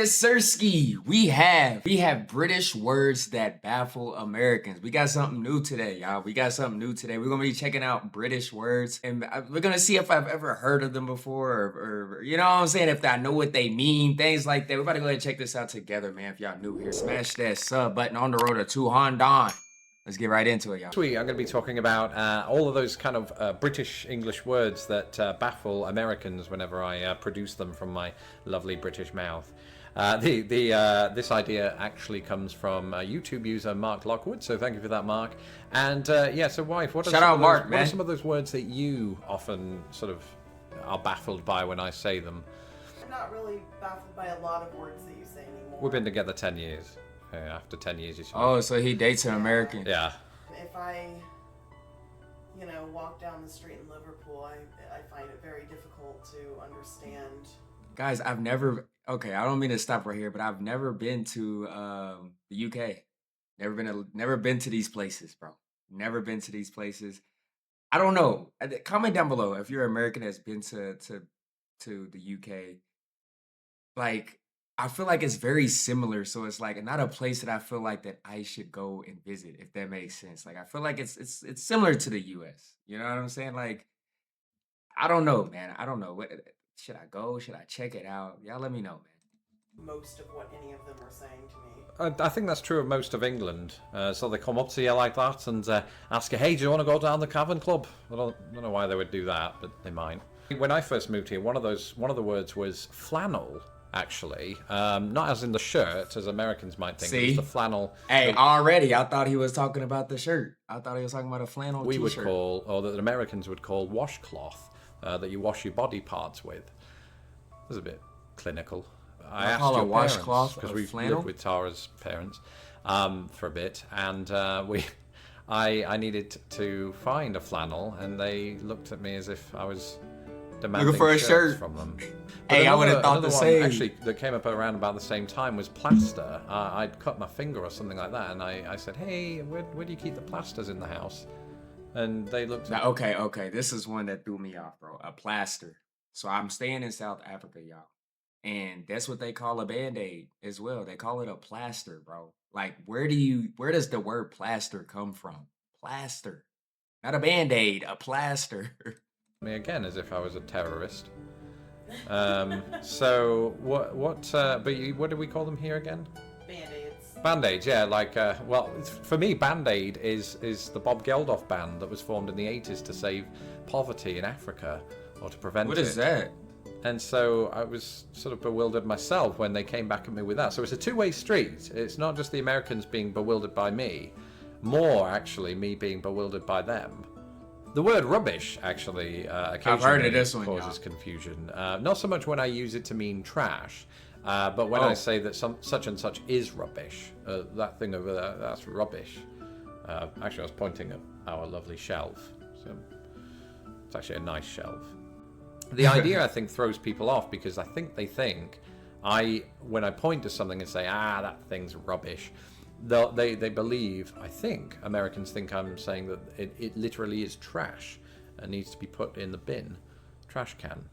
Yes, Sirski. We have British words that baffle Americans. We got something new today, y'all. We got something new today. We're gonna be checking out British words, and we're gonna see if I've ever heard of them before, or you know what I'm saying, if I know what they mean, things like that. We're about to go ahead and check this out together, man. If y'all new here, smash that sub button on the road to 200. Let's get right into it, y'all. This week I'm going to be talking about all of those kind of British English words that baffle Americans whenever I produce them from my lovely British mouth. This idea actually comes from YouTube user Mark Lockwood, so thank you for that, Mark. And so wife, what are some of those words that you often sort of are baffled by when I say them? I'm not really baffled by a lot of words that you say anymore. We've been together 10 years. After 10 years, you should. Oh, so he dates an American. Yeah. If I, walk down the street in Liverpool, I find it very difficult to understand. Guys, I don't mean to stop right here, but I've never been to the UK. Never been to these places, bro. Never been to these places. I don't know. Comment down below if you're American that's been to the UK. Like, I feel like it's very similar, so it's like not a place that I feel like that I should go and visit, if that makes sense. Like, I feel like it's similar to the US. You know what I'm saying? Like, I don't know, man. I don't know. Should I go? Should I check it out? Y'all let me know, man. Most of what any of them are saying to me. I think that's true of most of England. So they come up to you like that and ask you, hey, do you want to go down the Cavern Club? I don't know why they would do that, but they might. When I first moved here, one of the words was flannel. Actually, not as in the shirt, as Americans might think. See? It's the flannel. Hey, already, I thought he was talking about the shirt. I thought he was talking about a flannel we t-shirt. would call, or that Americans would call, washcloth, that you wash your body parts with. It's a bit clinical. I asked call your a washcloth because a we flannel? lived with Tara's parents for a bit, and I needed to find a flannel, and they looked at me as if I was demanding looking for a shirts shirt from them. Hey, I would have thought the same. Actually, that came up around about the same time was plaster. I'd cut my finger or something like that, and I said, "Hey, where do you keep the plasters in the house?" And they looked at Now, okay. This is one that threw me off, bro. A plaster. So I'm staying in South Africa, y'all. And that's what they call a Band-Aid as well. They call it a plaster, bro. Like, where does the word plaster come from? Plaster. Not a Band-Aid, a plaster. me again as if I was a terrorist. So what do we call them here again? Band-Aids. Band-Aids, yeah. Like, for me, Band-Aid is the Bob Geldof band that was formed in the 80s to save poverty in Africa, or to prevent it. What is that? And so I was sort of bewildered myself when they came back at me with that. So it's a two-way street. It's not just the Americans being bewildered by me, more actually me being bewildered by them. The word rubbish actually occasionally causes confusion. Not so much when I use it to mean trash, but when I say that such and such is rubbish. That thing over there, that's rubbish. Actually, I was pointing at our lovely shelf. So it's actually a nice shelf. The idea, I think, throws people off because I think they think when I point to something and say, that thing's rubbish, they believe, I think, Americans think I'm saying that it literally is trash and needs to be put in the bin, trash can.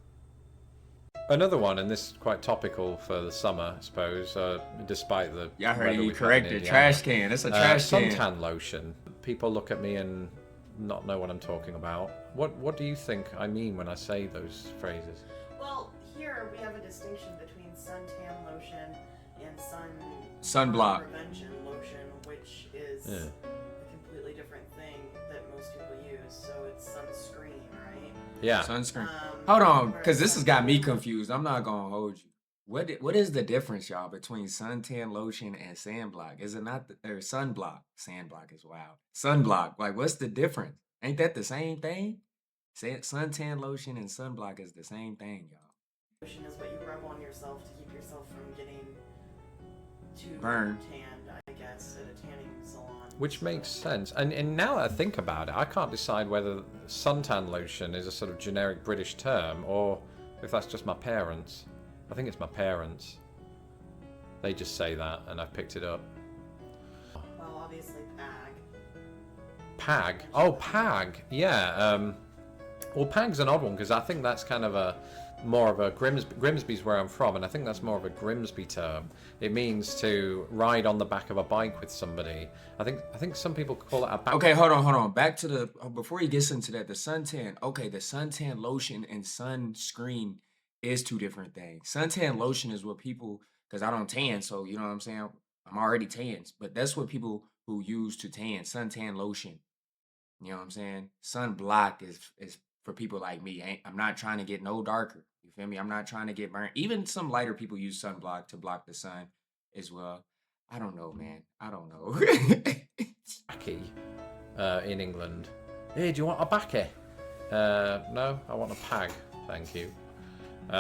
Another one, and this is quite topical for the summer, I suppose, despite the... Yeah, I heard you corrected. Trash can. It's a trash can. Suntan lotion. People look at me and not know what I'm talking about. What do you think I mean when I say those phrases? Well, here we have a distinction between suntan lotion and sunblock prevention lotion, which is a completely different thing that most people use. So it's sunscreen, right? Yeah. Sunscreen. Hold on, because this has got me confused. I'm not gonna hold you. What is the difference, y'all, between suntan lotion and sunblock? Is it not or sunblock? Sandblock is wild. Sunblock. Like, what's the difference? Ain't that the same thing? Suntan lotion and sunblock is the same thing, y'all. Lotion is what you rub on yourself to keep yourself from getting too burned, tanned, I guess, at a tanning salon. Which makes sense. And now that I think about it, I can't decide whether suntan lotion is a sort of generic British term or if that's just my parents. I think it's my parents. They just say that, and I picked it up. Well, obviously, PAG. PAG? Oh, PAG. Yeah. Well, Pag's an odd one because I think that's kind of a more of a Grimsby's where I'm from, and I think that's more of a Grimsby term. It means to ride on the back of a bike with somebody. I think some people call it a back. Okay, hold on. Back to the before he gets into that, the suntan. Okay, the suntan lotion and sunscreen is two different things. Suntan lotion is what people, because I don't tan, so you know what I'm saying. I'm already tan, but that's what people who use to tan. Suntan lotion. You know what I'm saying? Sunblock is for people like me. I'm not trying to get no darker. You feel me? I'm not trying to get burnt. Even some lighter people use sunblock to block the sun as well. I don't know, man. I don't know. Backy in England. Hey, do you want a backy? No, I want a pag, thank you.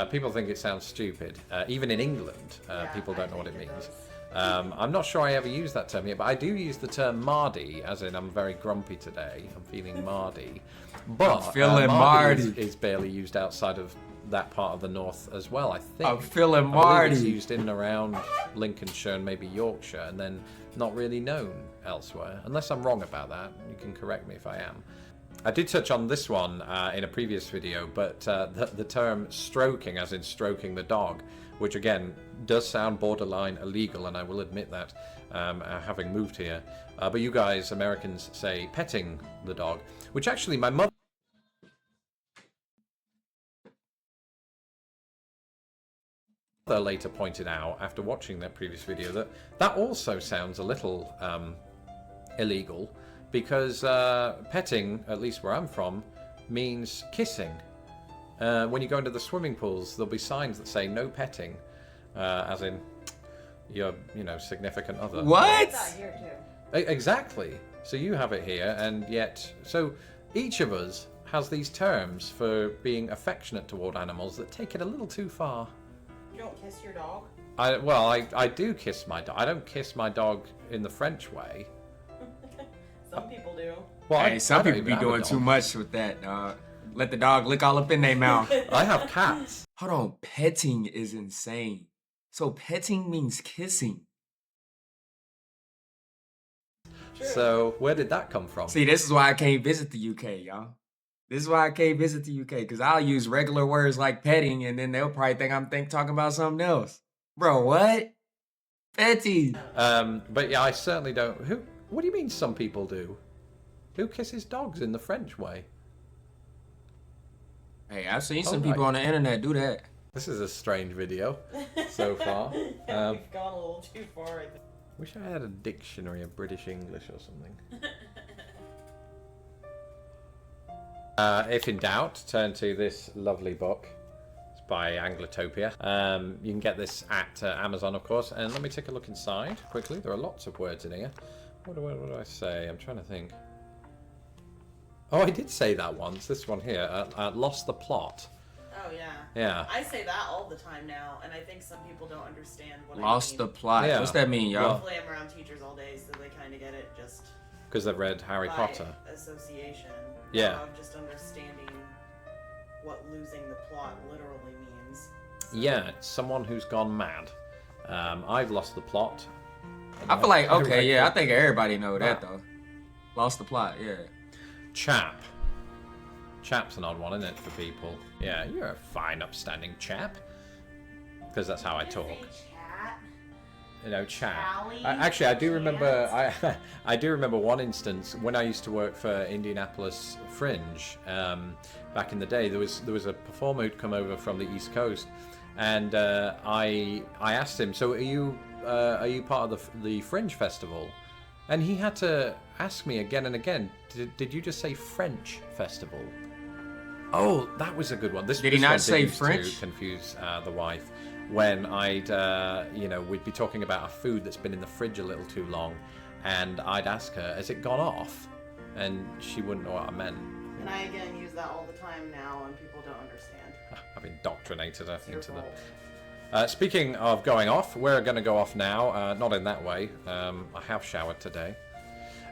People think it sounds stupid. Even in England, people don't know what it means. I'm not sure I ever used that term yet, but I do use the term mardy, as in I'm very grumpy today. I'm feeling mardy. But I'm feeling mardy mardy. is barely used outside of that part of the north as well, I think. I'm feeling I believe it's mardy. used in and around Lincolnshire and maybe Yorkshire, and then not really known elsewhere. Unless I'm wrong about that, you can correct me if I am. I did touch on this one in a previous video, but the term stroking, as in stroking the dog, which again does sound borderline illegal, and I will admit that, having moved here. But you guys, Americans, say petting the dog, which actually my mother later pointed out after watching that previous video that also sounds a little illegal, because petting, at least where I'm from, means kissing. When you go into the swimming pools, there'll be signs that say no petting, as in your, significant other. What? It's not here too. Exactly. So you have it here, and yet, so each of us has these terms for being affectionate toward animals that take it a little too far. You don't kiss your dog? I do kiss my dog. I don't kiss my dog in the French way. Some people do. Well, Hey, some I don't people even be have a doing dog. too much with that, dog. Let the dog lick all up in their mouth. I have cats. Hold on, petting is insane. So petting means kissing. True. So where did that come from? See, this is why I can't visit the UK, y'all. This is why I can't visit the UK, because I'll use regular words like petting, and then they'll probably think I'm talking about something else. Bro, what? Petting. But yeah, I certainly don't. What do you mean some people do? Who kisses dogs in the French way? Hey, I've seen some right. people on the internet do that. This is a strange video so far. We've gone a little too far, I think. Wish I had a dictionary of British English or something. If in doubt, turn to this lovely book. It's by Anglotopia. You can get this at Amazon, of course. And let me take a look inside quickly. There are lots of words in here. What do I say? I'm trying to think. Oh, I did say that once. This one here. Lost the plot. Oh, yeah. Yeah. I say that all the time now, and I think some people don't understand what Lost I the mean. plot. Yeah. What's that mean, y'all? Hopefully I'm around teachers all day, so they kind of get it just Because they've read Harry by Potter. association. Yeah. Of just understanding what losing the plot literally means. Yeah, it's someone who's gone mad. I've lost the plot. I feel like, okay, read yeah, I it. think everybody know that, Wow. though. Lost the plot, yeah. Chap. Chap's an odd one, isn't it, for people? Yeah, you're a fine, upstanding chap. Because that's how I talk. Chat. Chap. Pally, Actually, I do remember. chance. I do remember one instance when I used to work for Indianapolis Fringe. Back in the day, there was a performer who'd come over from the East Coast, and I asked him, "So are you part of the Fringe Festival?" And he had to ask me again and again, "Did you just say French Festival?" Oh, that was a good one. Did he not one say used French? To confuse the wife when I'd, we'd be talking about a food that's been in the fridge a little too long, and I'd ask her, "Has it gone off?" And she wouldn't know what I meant. And I again use that all the time now, and people don't understand. I've indoctrinated her It's your into the. fault. Speaking of going off, we're going to go off now. Not in that way. I have showered today.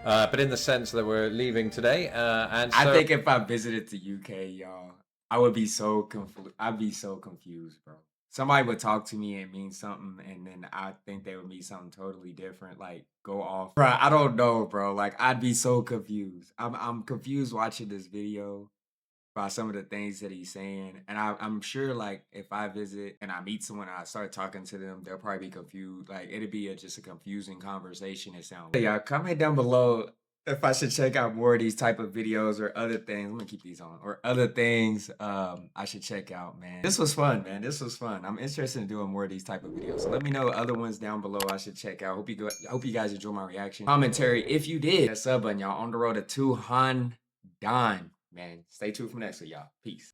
But in the sense that we're leaving today. And so... I think if I visited the UK, y'all, I would be so confused. I'd be so confused, bro. Somebody would talk to me and mean something, and then I think they would mean something totally different, like go off. Bro, I don't know, bro. Like I'd be so confused. I'm confused watching this video. by some of the things that he's saying. And I'm sure, like, if I visit and I meet someone and I start talking to them, they'll probably be confused. Like, it'd be just a confusing conversation. It sounds like. Yeah, comment down below if I should check out more of these type of videos or other things. I'm gonna keep these on, or other things I should check out, man. This was fun, man. This was fun. I'm interested in doing more of these type of videos. So let me know other ones down below I should check out. Hope you guys enjoy my reaction. Commentary if you did. That sub button, y'all. On the road to 200, man. Stay tuned for next one, y'all. Peace.